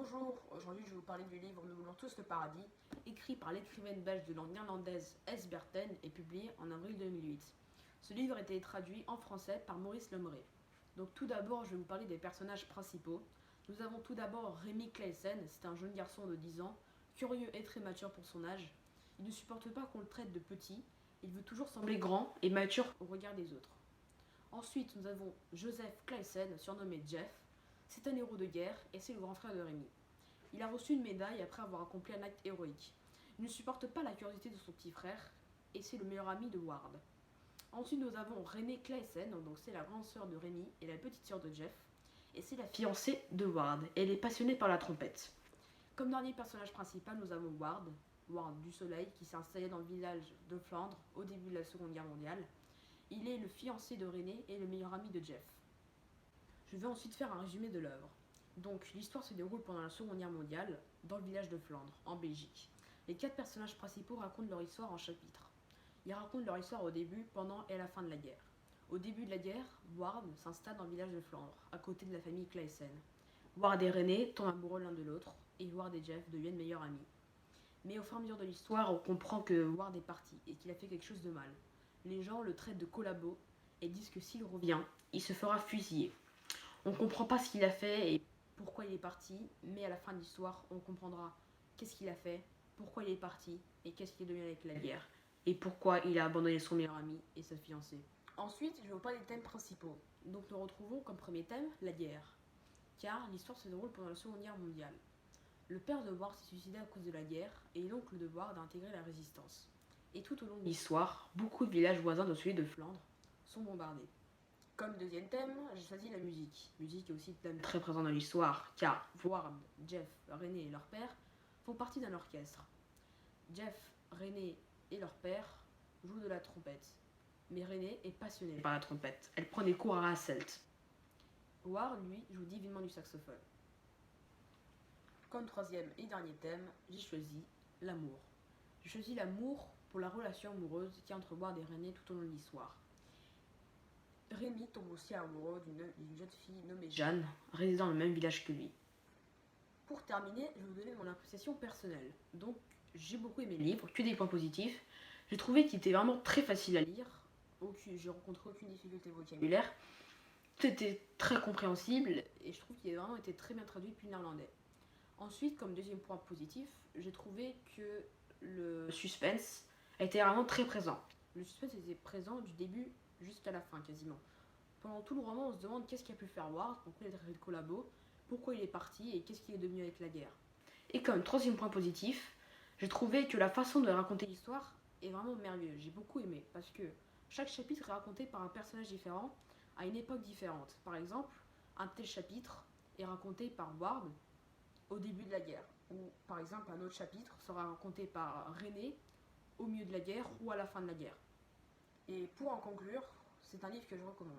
Bonjour, aujourd'hui je vais vous parler du livre Nous voulons tous le paradis, écrit par l'écrivaine belge de langue néerlandaise S. Berten et publié en avril 2008. Ce livre a été traduit en français par Maurice Lemeré. Donc tout d'abord je vais vous parler des personnages principaux. Nous avons tout d'abord Rémi Claessen, c'est un jeune garçon de 10 ans, curieux et très mature pour son âge. Il ne supporte pas qu'on le traite de petit, il veut toujours sembler grand et mature au regard des autres. Ensuite nous avons Joseph Claessen, surnommé Jeff. C'est un héros de guerre et c'est le grand frère de Rémi. Il a reçu une médaille après avoir accompli un acte héroïque. Il ne supporte pas la curiosité de son petit frère et c'est le meilleur ami de Ward. Ensuite nous avons Renée Claessen, donc c'est la grande sœur de Rémi et la petite sœur de Jeff. Et c'est la fiancée de Ward. Elle est passionnée par la trompette. Comme dernier personnage principal nous avons Ward du Soleil qui s'est installé dans le village de Flandre au début de la Seconde Guerre mondiale. Il est le fiancé de Renée et le meilleur ami de Jeff. Je vais ensuite faire un résumé de l'œuvre. Donc, l'histoire se déroule pendant la Seconde Guerre mondiale, dans le village de Flandre, en Belgique. Les 4 personnages principaux racontent leur histoire en chapitres. Ils racontent leur histoire au début, pendant et à la fin de la guerre. Au début de la guerre, Ward s'installe dans le village de Flandre, à côté de la famille Claessen. Ward et Renée tombent amoureux l'un de l'autre, et Ward et Jeff deviennent meilleurs amis. Mais au fur et à mesure de l'histoire, on comprend que Ward est parti, et qu'il a fait quelque chose de mal. Les gens le traitent de collabo, et disent que s'il revient, il se fera fusiller. On ne comprend pas ce qu'il a fait et pourquoi il est parti, mais à la fin de l'histoire, on comprendra qu'est-ce qu'il a fait, pourquoi il est parti et qu'est-ce qu'il est devenu avec la guerre, et pourquoi il a abandonné son meilleur ami et sa fiancée. Ensuite, je vais vous parler des thèmes principaux. Donc nous retrouvons comme premier thème la guerre, car l'histoire se déroule pendant la Seconde Guerre mondiale. Le père de Ward s'est suicidé à cause de la guerre et l'oncle de Ward a intégré la résistance. Et tout au long de l'histoire, beaucoup de villages voisins de celui de Flandre sont bombardés. Comme deuxième thème, j'ai choisi la musique. Musique est aussi un thème très présent dans l'histoire, car Ward, Jeff, Renée et leur père font partie d'un orchestre. Jeff, Renée et leur père jouent de la trompette. Mais Renée est passionnée par la trompette. Elle prend des cours à Hasselt. Ward, lui, joue divinement du saxophone. Comme troisième et dernier thème, j'ai choisi l'amour. J'ai choisi l'amour pour la relation amoureuse qu'il y a entre Ward et Renée tout au long de l'histoire. Rémi tombe aussi amoureux d'une jeune fille nommée Jeanne, résidant dans le même village que lui. Pour terminer, je vais vous donner mon appréciation personnelle. Donc, j'ai beaucoup aimé le livre, que des points positifs. J'ai trouvé qu'il était vraiment très facile à lire. J'ai rencontré aucune difficulté vocabulaire. Tout était très compréhensible et je trouve qu'il a vraiment été très bien traduit depuis le néerlandais. Ensuite, comme deuxième point positif, j'ai trouvé que le suspense était vraiment très présent. Le suspense était présent du début jusqu'à la fin quasiment. Pendant tout le roman, on se demande qu'est-ce qu'il a pu faire Ward, pourquoi il a traité de collabo, pourquoi il est parti et qu'est-ce qu'il est devenu avec la guerre. Et comme troisième point positif, j'ai trouvé que la façon de raconter l'histoire est vraiment merveilleuse. J'ai beaucoup aimé parce que chaque chapitre est raconté par un personnage différent à une époque différente. Par exemple, un tel chapitre est raconté par Ward au début de la guerre. Ou par exemple, un autre chapitre sera raconté par Renée au milieu de la guerre ou à la fin de la guerre. Et pour en conclure, c'est un livre que je recommande.